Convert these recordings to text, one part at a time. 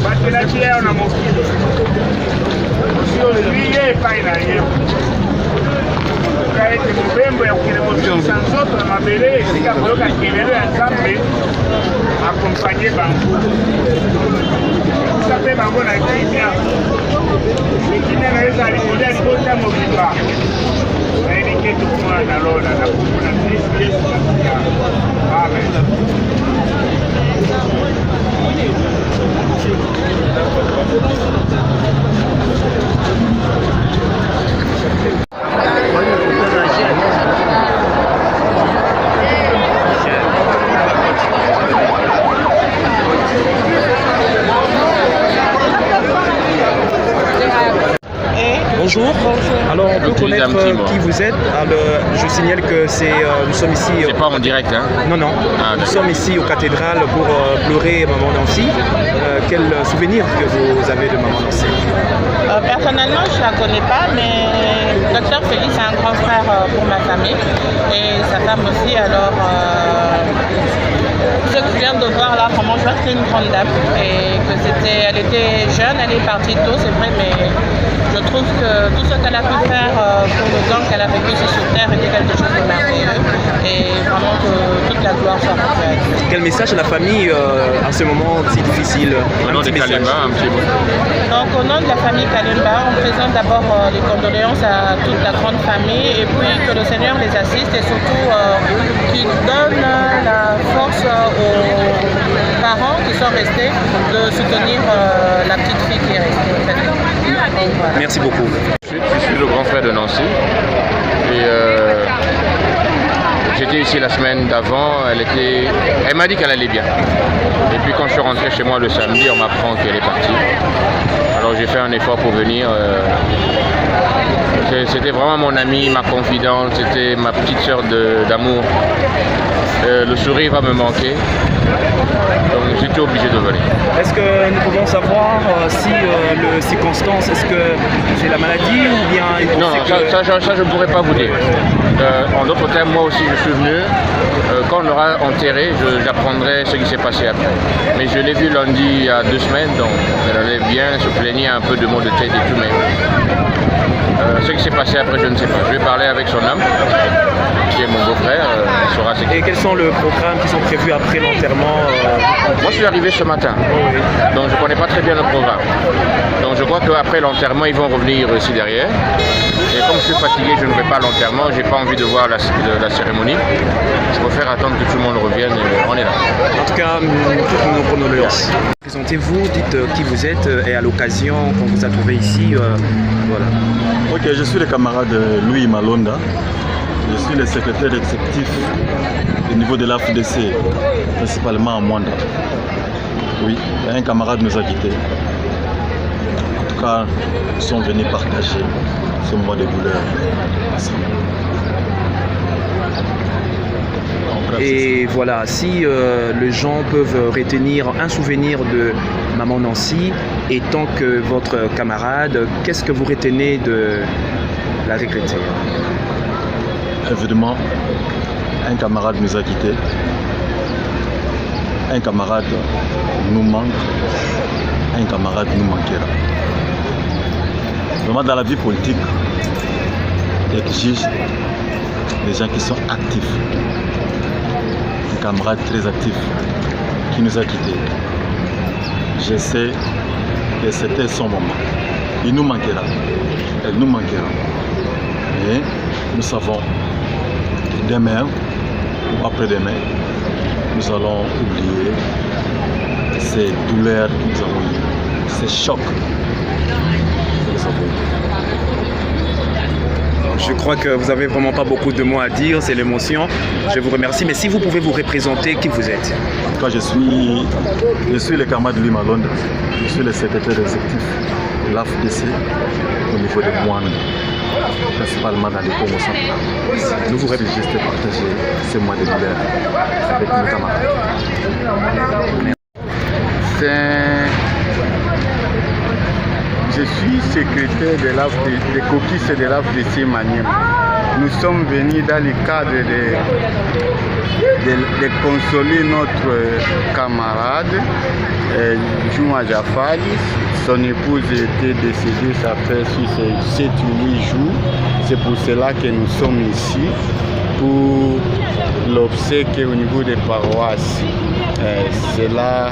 batela bière na mokili ozwi ye epai na ye ete mobembo ya kokende kosukisa nzoto na mabele esika koyoka kelelo ya nzambe akompanye bango sape bango na kimia ekimia na eza likolo ya libota mobimba nayebi ke tokomona na lola na kombo na kristu yesu masiya amen. Bonjour. Alors on peut connaître qui vous êtes. Alors, je signale que nous sommes ici. C'est pas en direct, hein? Non, non. Nous sommes ici aux cathédrales pour pleurer Maman Nancy. Quel souvenir que vous avez de Maman Nancy? Personnellement, je ne la connais pas, mais Dr Félix est un grand frère pour ma famille et sa femme aussi. Alors, ce que je viens de voir là, vraiment, je vois que c'est une grande dame et que elle était jeune, elle est partie tôt, c'est vrai, mais je trouve que tout ce qu'elle a pu faire pour le temps qu'elle a vécu sur terre était quelque chose de merveilleux et vraiment que toute la gloire soit rendue à Dieu. Quel message à la famille à ce moment si difficile? Au nom de Kalemba, un petit mot. Donc au nom de la famille Kalemba, on présente d'abord les condoléances à toute la grande famille et puis que le Seigneur les assiste et surtout qu'il donne la force aux parents qui sont restés de soutenir la petite fille qui est restée. Donc, voilà. Merci beaucoup. Je suis le grand frère de Nancy et j'étais ici la semaine d'avant, elle m'a dit qu'elle allait bien. Et puis quand je suis rentré chez moi le samedi, on m'apprend qu'elle est partie. Alors j'ai fait un effort pour venir. C'était vraiment mon amie, ma confidente, c'était ma petite sœur d'amour. Le sourire va me manquer. Donc j'étais obligé de venir. Est-ce que nous pouvons savoir si les circonstances, est-ce que c'est la maladie ou bien... Non, ça je ne pourrais pas vous dire. En d'autres termes, moi aussi je suis venu. Quand on l'aura enterré, j'apprendrai ce qui s'est passé après. Mais je l'ai vu lundi il y a 2 semaines, donc elle allait bien, elle se plaignait un peu de maux de tête et tout, mais ce qui s'est passé après, je ne sais pas. Je vais parler avec son homme, qui est mon beau-frère, il saura ce qui... Et quels sont les programmes qui sont prévus après l'enterrement? Moi je suis arrivé ce matin, donc je ne connais pas très bien le programme. Donc je crois qu'après l'enterrement, ils vont revenir ici derrière. Et comme je suis fatigué, je ne vais pas à l'enterrement, j'ai pas envie de voir la cérémonie. Je préfère attendre que tout le monde revienne et on est là. En tout cas, toutes nos condoléances. Présentez-vous, dites qui vous êtes et à l'occasion qu'on vous a trouvé ici. Voilà. Ok, je suis le camarade Louis Malonda. Je suis le secrétaire exécutif au niveau de l'AFDC, principalement à Mwanda. Oui, un camarade nous a quittés. En tout cas, nous sommes venus partager ce moment de douleur ensemble. Et voilà, si les gens peuvent retenir un souvenir de Maman Nancy, et tant que votre camarade, qu'est-ce que vous retenez de la regretter? Évidemment, un camarade nous a quittés. Un camarade nous manque. Un camarade nous manquera. Vraiment, dans la vie politique, il exige des gens qui sont actifs. Un camarade très actif qui nous a quittés. Je sais que c'était son moment. Il nous manquera. Elle nous manquera. Et nous savons que demain ou après-demain, nous allons oublier ces douleurs que nous avons eues, ces chocs que nous avons eus. Je crois que vous n'avez vraiment pas beaucoup de mots à dire, c'est l'émotion. Je vous remercie, mais si vous pouvez vous représenter, qui vous êtes? En tout cas, je suis le camarade Louis Malonda. Je suis le secrétaire exécutif de l'AFDC au niveau de Mwanda, principalement dans les Congo central. Nous voudrions juste partager ces mois de douleur avec nos camarades. Je suis secrétaire de coquilles de l'AFDC Manième. nous sommes venus dans le cadre de consoler notre camarade Juma Jafari. Son épouse était décédée, ça fait 7 ou 8 jours. C'est pour cela que nous sommes ici, pour l'obsèque au niveau des paroisses. Cela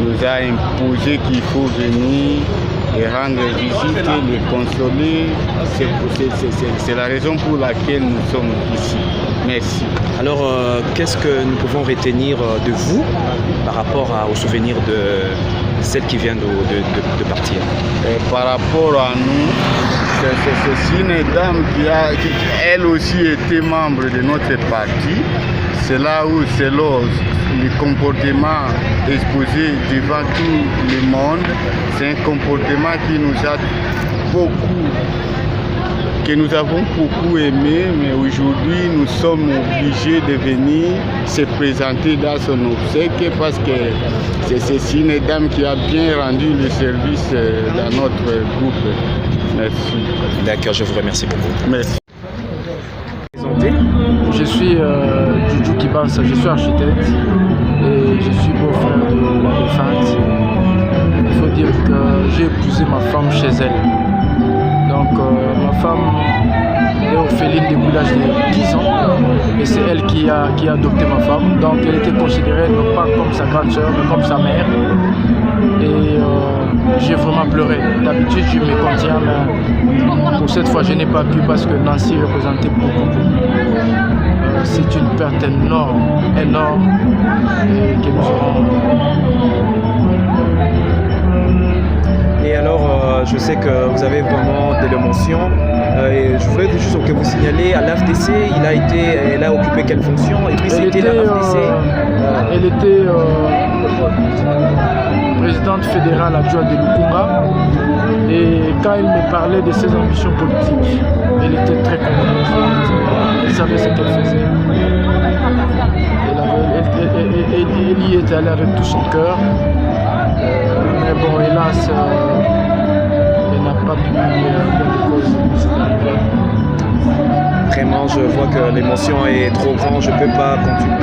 nous a imposé qu'il faut venir et rendre visite, les consoler. C'est la raison pour laquelle nous sommes ici. Merci. Alors, qu'est-ce que nous pouvons retenir de vous par rapport au souvenir de celle qui vient de partir? Par rapport à nous, c'est une dame qui elle aussi était membre de notre parti. C'est là où selon le comportement exposé devant tout le monde, c'est un comportement qui nous a que nous avons beaucoup aimé, mais aujourd'hui nous sommes obligés de venir se présenter dans son obsèque parce que c'est une dame qui a bien rendu le service dans notre groupe. Merci. D'accord, je vous remercie beaucoup. Merci. Je suis Juju Kibansa, je suis architecte et je suis beau-frère de la défunte. Il faut dire que j'ai épousé ma femme chez elle. Donc ma femme est orpheline depuis l'âge de 10 ans et c'est elle qui a adopté ma femme. Donc elle était considérée non pas comme sa grande soeur mais comme sa mère. Et j'ai vraiment pleuré. D'habitude je me contiens mais pour cette fois je n'ai pas pu parce que Nancy représentait beaucoup. C'est une perte énorme et que nous aurons. Et alors, je sais que vous avez vraiment de l'émotion. Et je voudrais juste que vous signaliez à l'AFDC, elle a occupé quelle fonction? Et puis c'était la AFDC. Elle était présidente fédérale adjointe de Lukunga. Et quand elle me parlait de ses ambitions politiques, elle était très contente. Elle savait ce qu'elle faisait. Elle y est allée avec tout son cœur. Mais bon, hélas, elle n'a pas pu de cause. Vraiment, je vois que l'émotion est trop grande, je ne peux pas continuer.